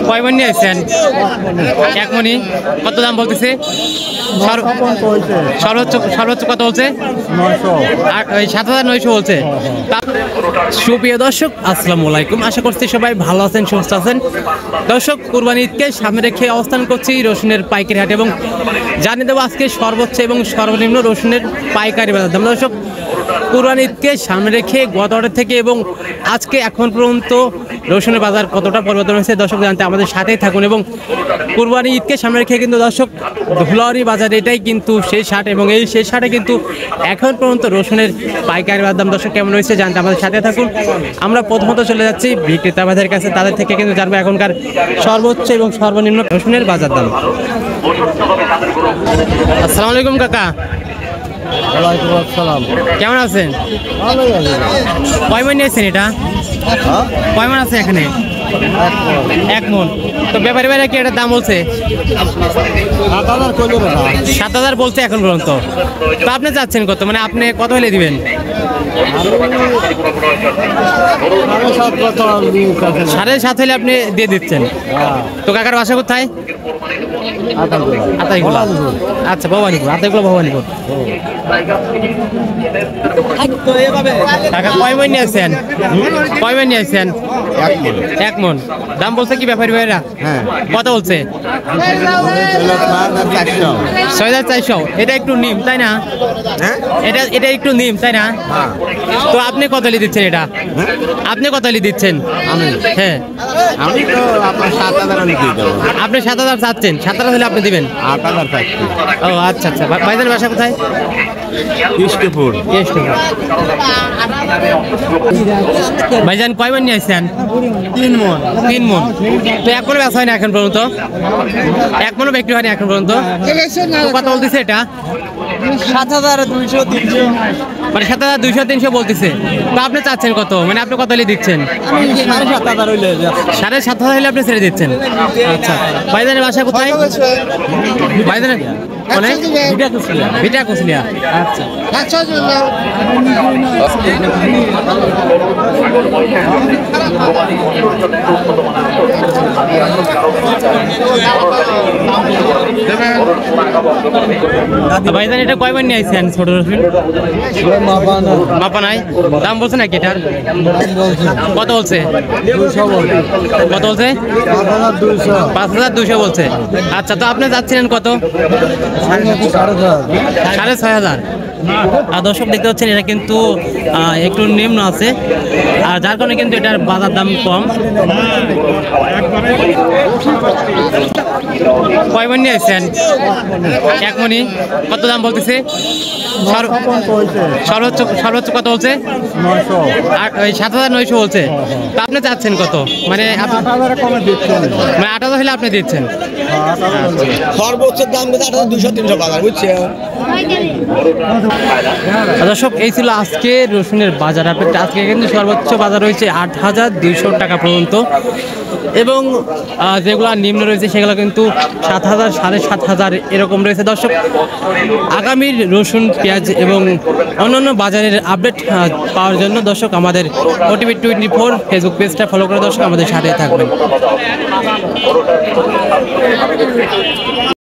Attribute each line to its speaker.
Speaker 1: কয় মণ নিয়ে আসছেন? এক মণি। কত দাম বলতেছে? সর্বোচ্চ কত বলছে? 7,900 বলছে। সুপ্রিয় দর্শক, আসসালামু আলাইকুম। আশা করছি সবাই ভালো আছেন, সুস্থ আছেন। দর্শক, কুরবানি ঈদকে সামনে রেখে অবস্থান করছি রসুনের পাইকারি হাট এবং জানিয়ে দেবো আজকে সর্বোচ্চ এবং সর্বনিম্ন রসুনের পাইকারি বাজার দাম। দর্শক, কুরবানি ঈদকে সামনে রেখে গত হাট থেকে এবং আজকে এখন পর্যন্ত রসুনের বাজার কতটা পরিবর্তন হয়েছে দর্শক জানতে আমাদের সাথেই থাকুন। এবং কুরবানি ঈদকে সামনে রেখে কিন্তু দর্শক ধুলাউড়ি বাজার এটাই কিন্তু শেষ হাট এবং এই শেষ হাটে কিন্তু এখন পর্যন্ত রসুনের পাইকারি বাজার দাম দর্শক কেমন হয়েছে জানতে আমাদের সাথে থাকুন। আমরা প্রথমত চলে যাচ্ছি বিক্রেতা বাজারের কাছে, তাদের থেকে কিন্তু জানবো এখনকার সর্বোচ্চ এবং সর্বনিম্ন রসুনের বাজার দাম। আসসালামু আলাইকুম কাকা।
Speaker 2: ওয়ালাইকুম আসসালাম।
Speaker 1: কেমন আছেন?
Speaker 2: ভালোই আছে।
Speaker 1: কয় মণ নিয়েছেন এটা? কয় মণ আছে এখানে? এক মণ। তো ব্যাপারী ভাইরা কি এটার দাম বলছে? 7,000 বলছে এখন পর্যন্ত। তো আপনি চাচ্ছেন কত, মানে আপনি কত হলে দিবেন? 7.5 হলে আপনি দিয়ে দিচ্ছেন। তো কাকার বাসা কোথায়? আতাইগুলা। আচ্ছা, ভবানীপুর। আতাইগুলা ভবানীপুর। কাকা কয় মণ নিয়েছেন? কয় মণ নিয়েছেন? এক মণ। দাম বলছে কি ব্যাপারী ভাইরা? কত বলছে? 6,400। এটা একটু নিম, তাই না? এটা একটু নিম, তাই না? তো আপনি কত হলে দিচ্ছেন এটা? আপনি কত হলে দিচ্ছেন? হ্যাঁ,
Speaker 2: আমি তো আপনার 7,000 আমি দিয়ে দেবো।
Speaker 1: আপনি 7,000 চাচ্ছেন। 7,000 হলে আপনি দিবেন?
Speaker 2: 8,000 চাচ্ছি।
Speaker 1: ও আচ্ছা আচ্ছা। ভাইজানের বাসা কোথায়?
Speaker 2: কৃষ্ণপুর।
Speaker 1: ভাইজান কয় মণ নিয়ে আসছেন?
Speaker 2: 3 মণ।
Speaker 1: 3 মণ। তো এক মণও বেচা হয়নি এখন পর্যন্ত? এক মণও বিক্রি হয়নি এখন পর্যন্ত? তো কত বলতেছে এটা?
Speaker 2: 7,200 300।
Speaker 1: মানে 7,200 300 বলতেছে। তো আপনি চাচ্ছেন কত, মানে আপনি কত হলে দিচ্ছেন?
Speaker 2: 7,500 হইলে
Speaker 1: 7,500 হলে আপনি ছেড়ে দিচ্ছেন। আচ্ছা, ভাইজানের বাসা কোথায়? ভাইজানের মানে ভিটা কুচলিয়া। আচ্ছা, ভাইজান এটা কয় মণ নিয়ে আসছেন? ছোট রসুন মাপা নাই। দাম বলছে নাকি এটার? কত বলছে? কত বলছে? 5,200 বলছে। আচ্ছা, তো আপনি যাচ্ছিলেন কত? 6,500। আর দর্শক দেখতে পাচ্ছেন এটা কিন্তু একটু নিম্ন আছে, আর যার কারণে কিন্তু এটার বাজার দাম কম। কয় মণ নিয়ে আসছেন? এক মণি। কত দাম বলতেছে? সর্বোচ্চ কত বলছে? 7,900 বলছে। তো আপনি চাচ্ছেন কত, মানে 8,000 হলে আপনি দিচ্ছেন?
Speaker 2: সর্বোচ্চ দাম 8,200 300 বাজার, বুঝছে?
Speaker 1: দর্শক, এই ছিল আজকে রসুনের বাজার আপডেট। আজকে কিন্তু সর্বোচ্চ বাজার রয়েছে 8,200 টাকা পর্যন্ত এবং যেগুলো নিম্ন রয়েছে সেগুলো কিন্তু 7,000 7,500 এরকম রয়েছে। দর্শক, আগামীর রসুন, পেঁয়াজ এবং অন্যান্য বাজারের আপডেট পাওয়ার জন্য দর্শক আমাদের ওটিভি 24 ফেসবুক পেজটা ফলো করে দর্শক আমাদের সাথে থাকবেন।